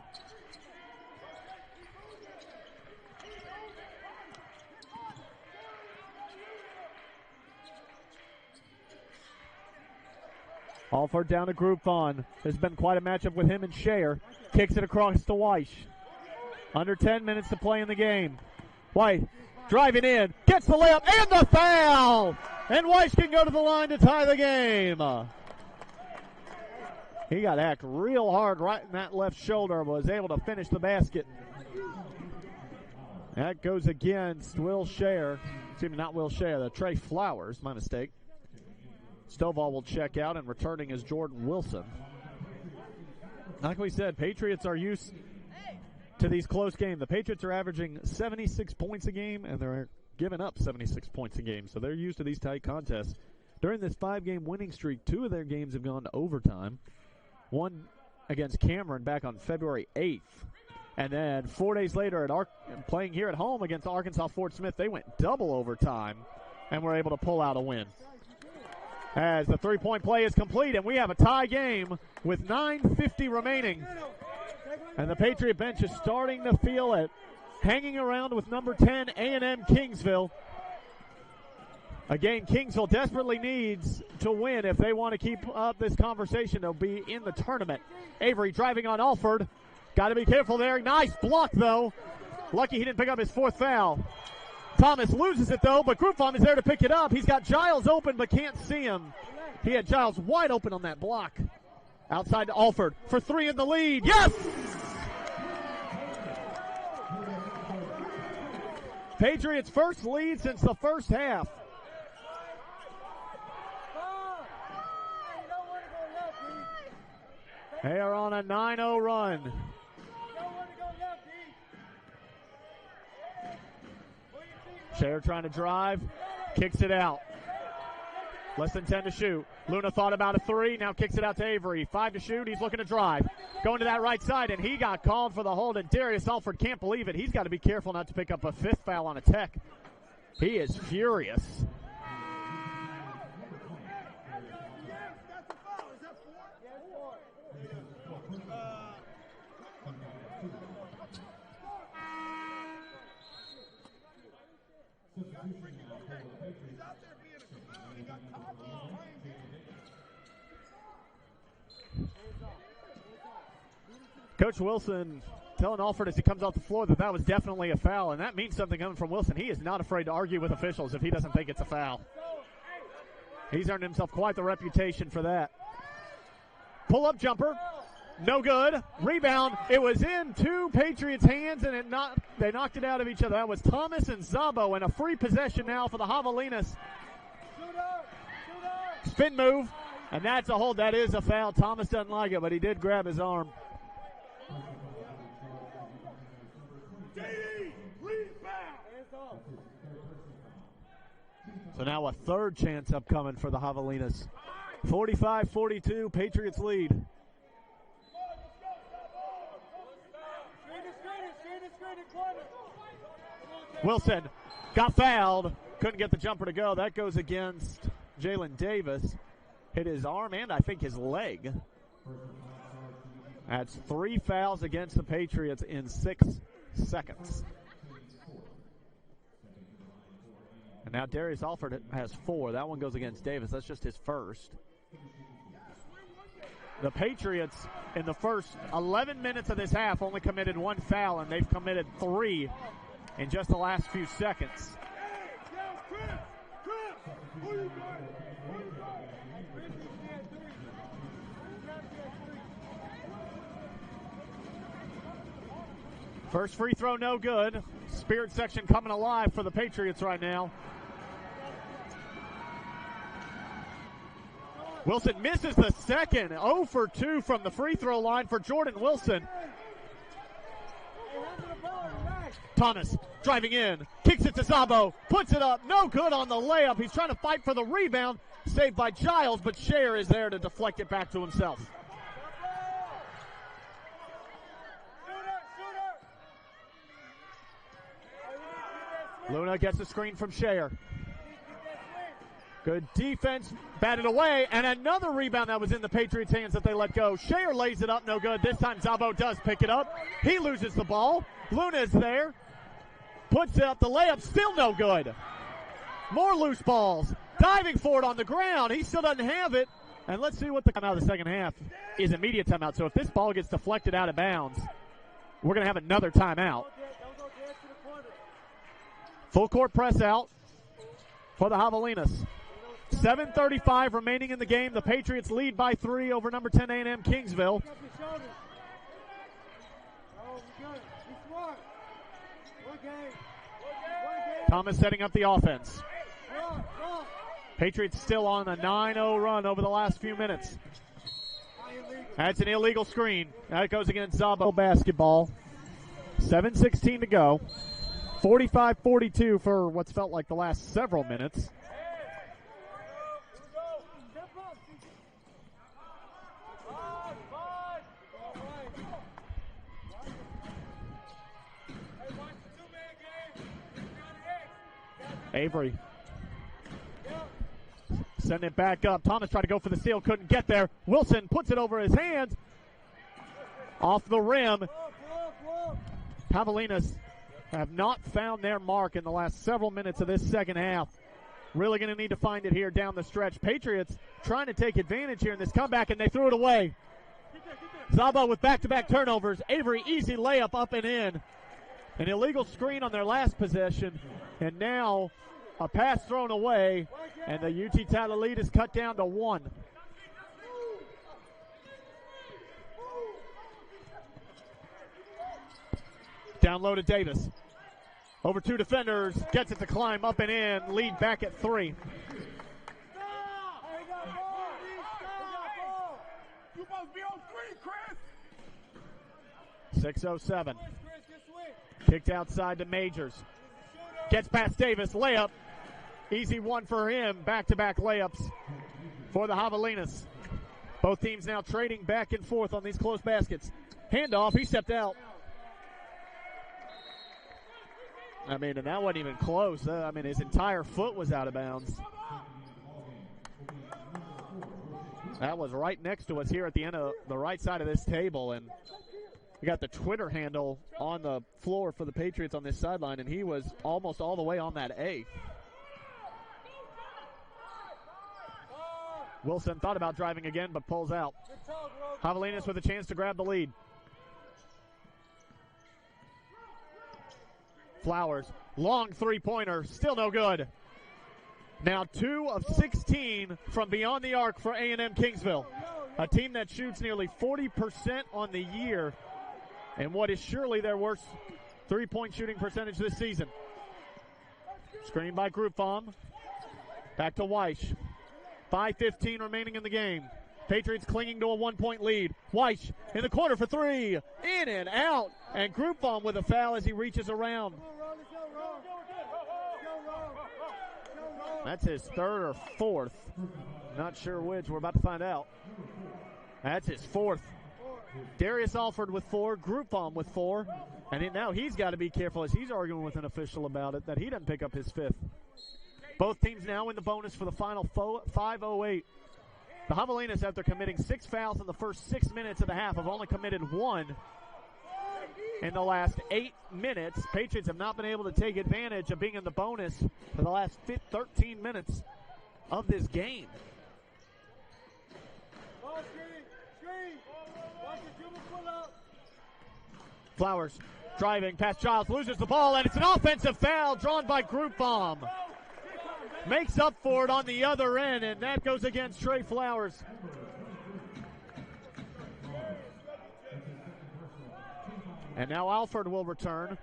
Alford down to Groupon. There's been quite a matchup with him and Shayer. Kicks it across to Weiss. Under 10 minutes to play in the game. Weiss driving in. Gets the layup and the foul! And Weiss can go to the line to tie the game. He got hacked real hard right in that left shoulder, but was able to finish the basket. That goes against Will Shayer. Excuse me, not Will Shayer, the Trey Flowers, my mistake. Stovall will check out, and returning is Jordan Wilson. Like we said, Patriots are used to these close games. The Patriots are averaging 76 points a game, and they're giving up 76 points a game, so they're used to these tight contests. During this 5-game winning streak, 2 of their games have gone to overtime. One against Cameron back on February 8th. And then 4 days later, playing here at home against Arkansas Fort Smith, they went double overtime and were able to pull out a win. As the three-point play is complete, and we have a tie game with 9:50 remaining. And the Patriot bench is starting to feel it, hanging around with number 10, A&M Kingsville. Again, Kingsville desperately needs to win if they want to keep up this conversation. They'll be in the tournament. Avery driving on Alford. Got to be careful there. Nice block, though. Lucky he didn't pick up his 4th foul. Thomas loses it, though, but Groupon is there to pick it up. He's got Giles open, but can't see him. He had Giles wide open on that block. Outside to Alford for 3 in the lead. Yes! Patriots' first lead since the first half. They are on a 9-0 run. Shayer trying to drive, kicks it out. Less than 10 to shoot. Luna thought about a 3, now kicks it out to Avery. 5 to shoot, he's looking to drive. Going to that right side, and he got called for the hold, and Darius Alford can't believe it. He's got to be careful not to pick up a 5th foul on a Tech. He is furious. Coach Wilson telling Alford as he comes off the floor that was definitely a foul, and that means something coming from Wilson. He is not afraid to argue with officials if he doesn't think it's a foul. He's earned himself quite the reputation for that. Pull-up jumper, no good. Rebound, it was in 2 Patriots' hands, and they knocked it out of each other. That was Thomas and Zabo, and a free possession now for the Javelinas. Spin move, and that's a hold. That is a foul. Thomas doesn't like it, but he did grab his arm. So now a 3rd chance upcoming for the Javelinas. 45-42, Patriots lead. Wilson got fouled. Couldn't get the jumper to go. That goes against Jalen Davis. Hit his arm and I think his leg. That's 3 fouls against the Patriots in 6 seconds. And now Darius Alford has 4. That one goes against Davis. That's just his first. The Patriots in the first 11 minutes of this half only committed 1 foul, and they've committed 3 in just the last few seconds. First free throw, no good. Spirit section coming alive for the Patriots right now. Wilson misses the second. 0 for 2 from the free throw line for Jordan Wilson. Thomas driving in, kicks it to Zabo, puts it up, no good on the layup. He's trying to fight for the rebound, saved by Giles, but Shayer is there to deflect it back to himself. Luna gets the screen from Shayer. Good defense, batted away, and another rebound that was in the Patriots' hands that they let go. Shayer lays it up, no good. This time Zabo does pick it up. He loses the ball. Luna's there. Puts it up, the layup, still no good. More loose balls. Diving for it on the ground. He still doesn't have it. And let's see what the timeout of the second half is. Immediate timeout. So if this ball gets deflected out of bounds, we're going to have another timeout. Full court press out for the Javelinas. 7:35 remaining in the game. The Patriots lead by 3 over number 10 A&M Kingsville. Thomas setting up the offense. Patriots still on a 9-0 run over the last few minutes. That's an illegal screen. That goes against Zabo basketball. 7:16 to go. 45-42 for what's felt like the last several minutes. Avery. Send it back up. Thomas tried to go for the steal, couldn't get there. Wilson puts it over his hands. Off the rim. Javelinas have not found their mark in the last several minutes of this second half. Really going to need to find it here down the stretch. Patriots trying to take advantage here in this comeback, and they threw it away. Zabo with back-to-back turnovers. Avery, easy layup up and in. An illegal screen on their last possession, and now a pass thrown away, and the UT title lead is cut down to 1. Down low to Davis. Over 2 defenders, gets it to climb up and in, lead back at 3. You must be on screen, Chris. 6:07. Kicked outside to Majors. Gets past Davis, layup. Easy one for him. Back-to-back layups for the Javelinas. Both teams now trading back and forth on these close baskets. Handoff, he stepped out. I mean, and that wasn't even close. I mean, his entire foot was out of bounds. That was right next to us here at the end of the right side of this table, and we got the Twitter handle on the floor for the Patriots on this sideline, and he was almost all the way on that A. Wilson thought about driving again, but pulls out. Javelinas with a chance to grab the lead. Flowers, long three-pointer, still no good. Now 2 of 16 from beyond the arc for A&M Kingsville, a team that shoots nearly 40% on the year, and what is surely their worst three-point shooting percentage this season. Screen by Groupbaum. Back to Weish. 5:15 remaining in the game. Patriots clinging to a 1-point lead. Weish in the corner for 3. In and out. And Groupbaum with a foul as he reaches around. That's his 3rd or 4th. Not sure which. We're about to find out. That's his 4th. Darius Alford with 4. Groupbaum with 4. And now he's got to be careful as he's arguing with an official about it that he doesn't pick up his 5th. Both teams now in the bonus for the final 5:08. The Javelinas, after committing 6 fouls in the first 6 minutes of the half, have only committed 1 in the last 8 minutes. Patriots have not been able to take advantage of being in the bonus for the last 13 minutes of this game. Flowers driving past Giles, loses the ball, and it's an offensive foul drawn by Groupbaum. Makes up for it on the other end, and that goes against Trey Flowers. And now Alford will return.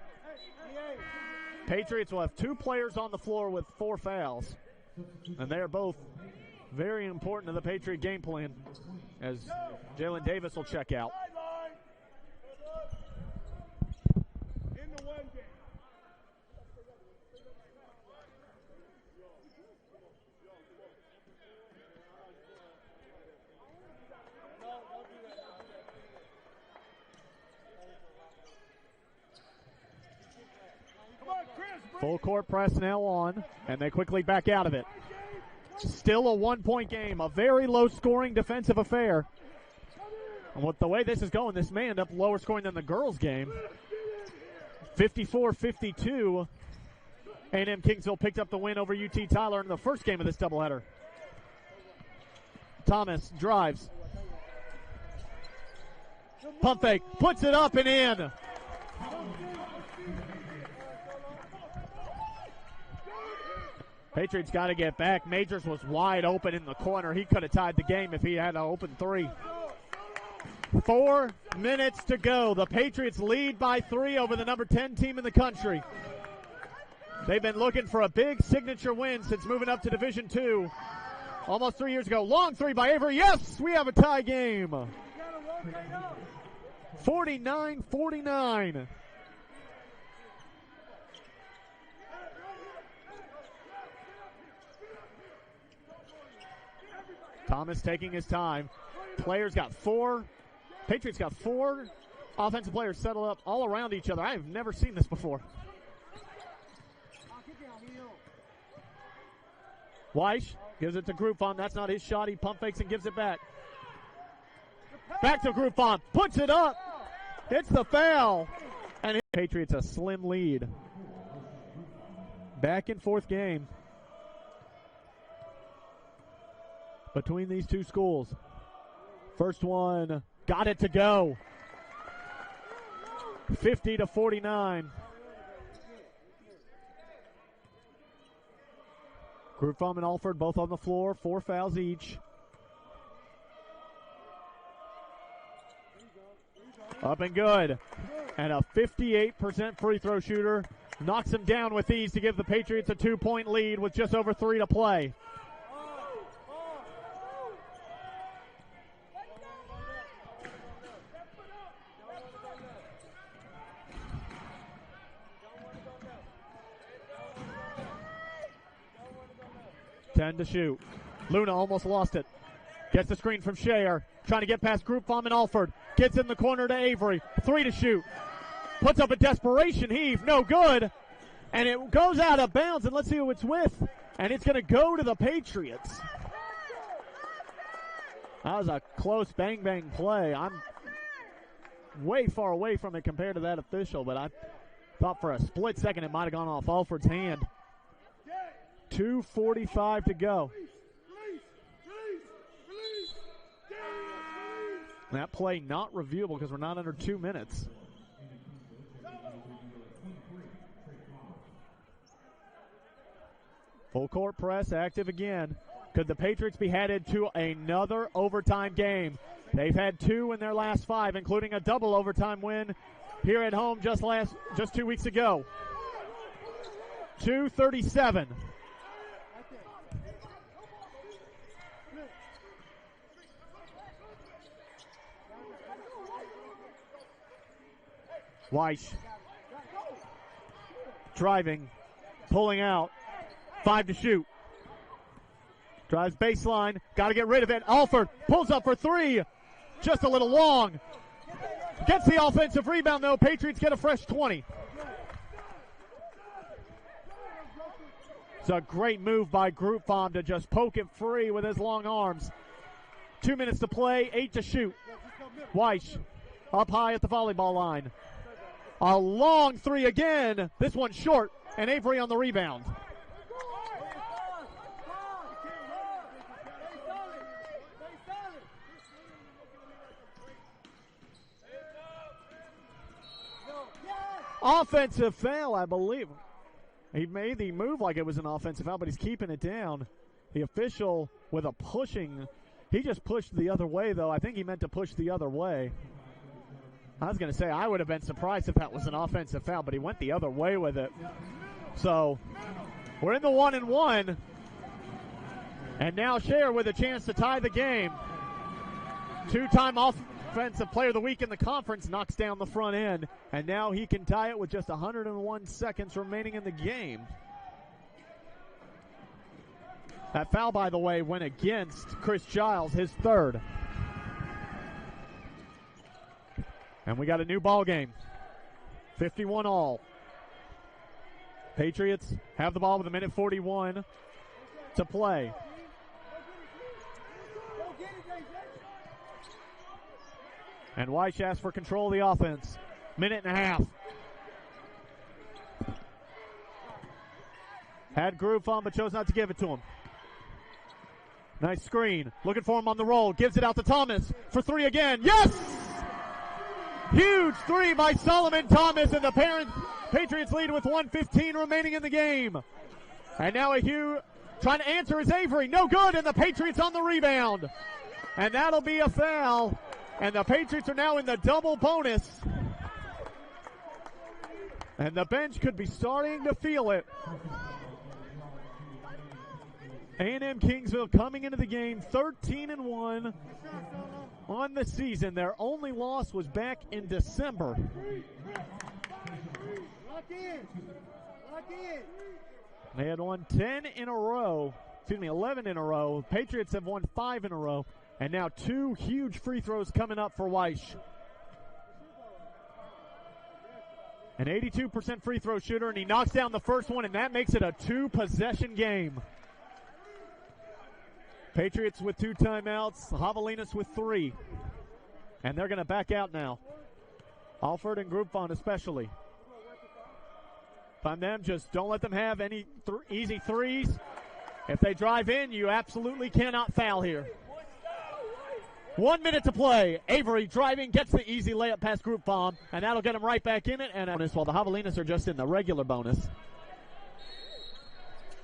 Patriots will have 2 players on the floor with 4 fouls. And they are both very important to the Patriot game plan as Jalen Davis will check out. Full court press now on, and they quickly back out of it. Still a 1-point game, a very low-scoring defensive affair. And with the way this is going, this may end up lower scoring than the girls' game. 54-52. A&M Kingsville picked up the win over UT Tyler in the first game of this doubleheader. Thomas drives. Pump fake, puts it up and in. Patriots got to get back. Majors was wide open in the corner. He could have tied the game if he had an open three. 4 minutes to go. The Patriots lead by 3 over the number 10 team in the country. They've been looking for a big signature win since moving up to Division II almost 3 years ago. Long three by Avery. Yes, we have a tie game. 49-49. Thomas taking his time. Patriots got 4 offensive players settled up all around each other. I have never seen this before. Weiss gives it to Groupon. That's not his shot. He pump fakes and gives it back. Back to Groupon. Puts it up. It's the foul. And Patriots a slim lead. Back in fourth game between these two schools. First one got it to go. 50-49. Groupon and Alford both on the floor. 4 fouls each. Up and good. And a 58% free throw shooter knocks him down with ease to give the Patriots a 2-point lead with just over 3 to play. To shoot. Luna almost lost it. Gets the screen from Shayer. Trying to get past Groupon and Alford. Gets in the corner to Avery. 3 to shoot. Puts up a desperation heave. No good. And it goes out of bounds. And let's see who it's with. And it's going to go to the Patriots. That was a close bang-bang play. I'm way far away from it compared to that official. But I thought for a split second it might have gone off Alford's hand. 2:45 to go. That play not reviewable because we're not under 2 minutes. Full court press active again. Could the Patriots be headed to another overtime game? They've had 2 in their last 5, including a double overtime win here at home just 2 weeks ago. 2:37. Weiss driving, pulling out, 5 to shoot. Drives baseline, got to get rid of it. Alford pulls up for 3, just a little long. Gets the offensive rebound though. Patriots get a fresh 20. It's a great move by Groupon to just poke it free with his long arms. 2 minutes to play, 8 to shoot. Weiss up high at the volleyball line. A long 3 again. This one short, and Avery on the rebound. Offensive foul, I believe. He made the move like it was an offensive foul, but he's keeping it down. The official with a pushing. He just pushed the other way, though. I think he meant to push the other way. I was going to say, I would have been surprised if that was an offensive foul, but he went the other way with it. So, we're in the 1-1. And now Shayer with a chance to tie the game. 2-time offensive player of the week in the conference knocks down the front end. And now he can tie it with just 101 seconds remaining in the game. That foul, by the way, went against Chris Giles, his 3rd. And we got a new ball game. 51 all. Patriots have the ball with 1:41 to play. And Weiss asks for control of the offense. 1.5 minutes. Had Groove on, but chose not to give it to him. Nice screen. Looking for him on the roll. Gives it out to Thomas for three again. Yes! Huge three by Solomon Thomas, and the Patriots lead with 1:15 remaining in the game. And now a Hugh trying to answer is Avery. No good, and the Patriots on the rebound. And that'll be a foul. And the Patriots are now in the double bonus. And the bench could be starting to feel it. A&M Kingsville coming into the game 13-1 on the season. Their only loss was back in December. Lock in. Lock in. They had won 11 in a row. Patriots have won 5 in a row. And now 2 huge free throws coming up for Weiss. An 82% free throw shooter, and he knocks down the first one, and that makes it a 2-possession game. Patriots with 2 timeouts, Javelinas with 3. And they're going to back out now. Alford and Groupon especially. From them, just don't let them have any easy threes. If they drive in, you absolutely cannot foul here. 1 minute to play. Avery driving, gets the easy layup past Groupon, and that'll get him right back in it. And while the Javelinas are just in the regular bonus.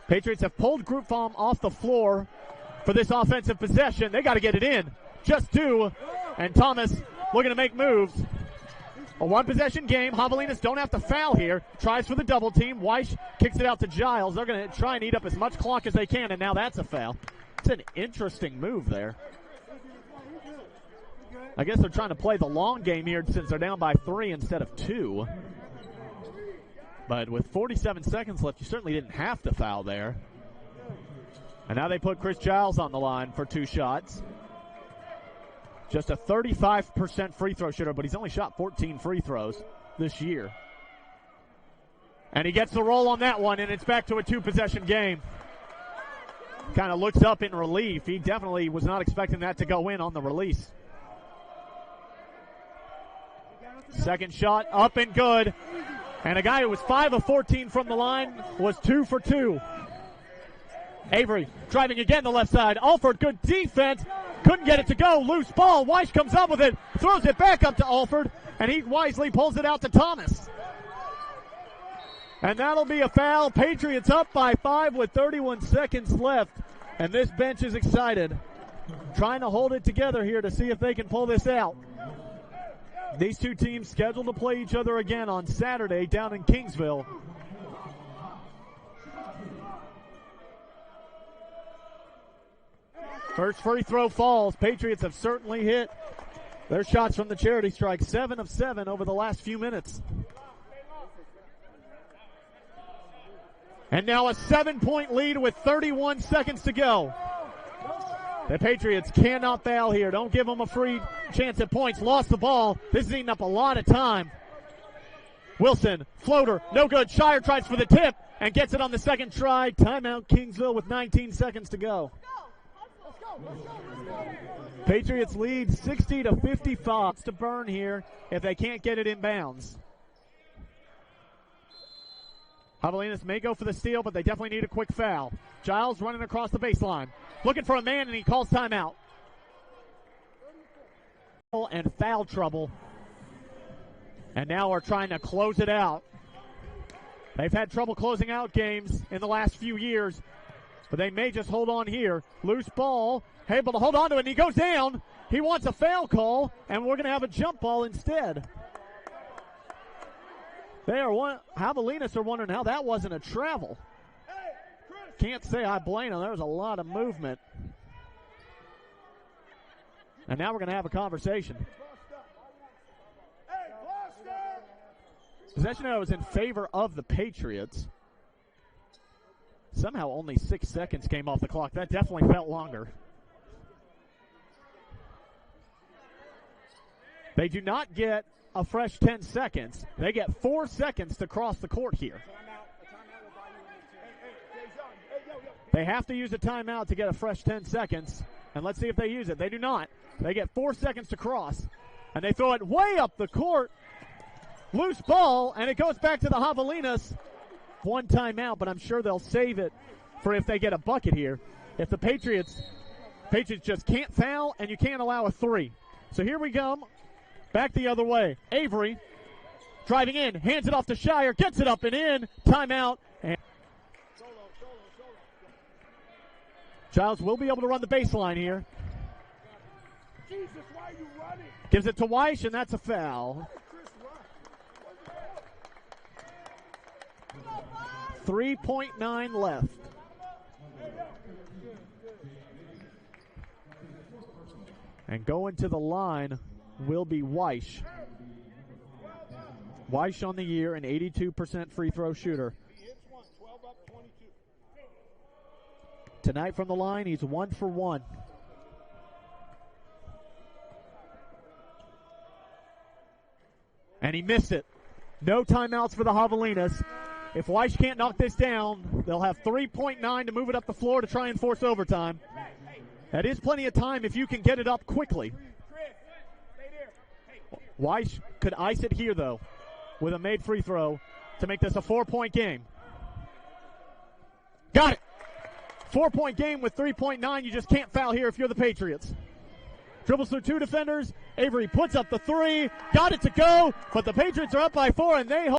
Patriots have pulled Groupon off the floor for this offensive possession. They got to get it in. Just 2. And Thomas looking to make moves. A 1-possession game. Javelinas don't have to foul here. Tries for the double team. Weiss kicks it out to Giles. They're going to try and eat up as much clock as they can, and now that's a foul. It's an interesting move there. I guess they're trying to play the long game here since they're down by 3 instead of 2. But with 47 seconds left, you certainly didn't have to foul there. And now they put Chris Giles on the line for 2 shots. Just a 35% free throw shooter, but he's only shot 14 free throws this year. And he gets the roll on that one, and it's back to a 2-possession game. Kind of looks up in relief. He definitely was not expecting that to go in on the release. Second shot up and good. And a guy who was 5 of 14 from the line was 2 for 2. Avery driving again the left side. Alford, good defense. Couldn't get it to go. Loose ball. Weiss comes up with it. Throws it back up to Alford. And he wisely pulls it out to Thomas. And that'll be a foul. Patriots up by 5 with 31 seconds left. And this bench is excited. Trying to hold it together here to see if they can pull this out. These 2 teams scheduled to play each other again on Saturday down in Kingsville. First free throw falls. Patriots have certainly hit their shots from the charity strike. 7 of 7 over the last few minutes. And now a 7-point lead with 31 seconds to go. The Patriots cannot foul here. Don't give them a free chance at points. Lost the ball. This is eating up a lot of time. Wilson, floater, no good. Shire tries for the tip and gets it on the second try. Timeout Kingsville with 19 seconds to go. Patriots lead 60-55 to burn here if they can't get it in bounds. Javelinas may go for the steal, but they definitely need a quick foul. Giles running across the baseline. Looking for a man, and he calls timeout. And foul trouble. And now we're trying to close it out. They've had trouble closing out games in the last few years, but they may just hold on here. Loose ball, able to hold on to it, and he goes down. He wants a foul call, and we're going to have a jump ball instead. Javelinas are wondering how that wasn't a travel. Can't say I blame them. There was a lot of movement. And now we're going to have a conversation. Possession was in favor of the Patriots. Somehow only 6 seconds came off the clock. That definitely felt longer. They do not get a fresh 10 seconds. They get 4 seconds to cross the court here. They have to use a timeout to get a fresh 10 seconds. And let's see if they use it. They do not. They get 4 seconds to cross. And they throw it way up the court. Loose ball, and it goes back to the Javelinas. 1 timeout, but I'm sure they'll save it for if they get a bucket here. If the Patriots just can't foul, and you can't allow a 3. So here we go. Back the other way. Avery driving in, hands it off to Shire, gets it up and in. Timeout. And Giles will be able to run the baseline here. Jesus, why are you running? Gives it to Weiss, and that's a foul. 3.9 left. And going to the line will be Weiss. Weiss on the year, an 82% free throw shooter. Tonight from the line, he's 1 for 1. And he missed it. No timeouts for the Javelinas. If Weiss can't knock this down, they'll have 3.9 to move it up the floor to try and force overtime. That is plenty of time if you can get it up quickly. Weiss could ice it here, though, with a made free throw to make this a 4-point game. Got it. 4-point game with 3.9. You just can't foul here if you're the Patriots. Dribbles through 2 defenders. Avery puts up the 3. Got it to go, but the Patriots are up by 4, and they hold.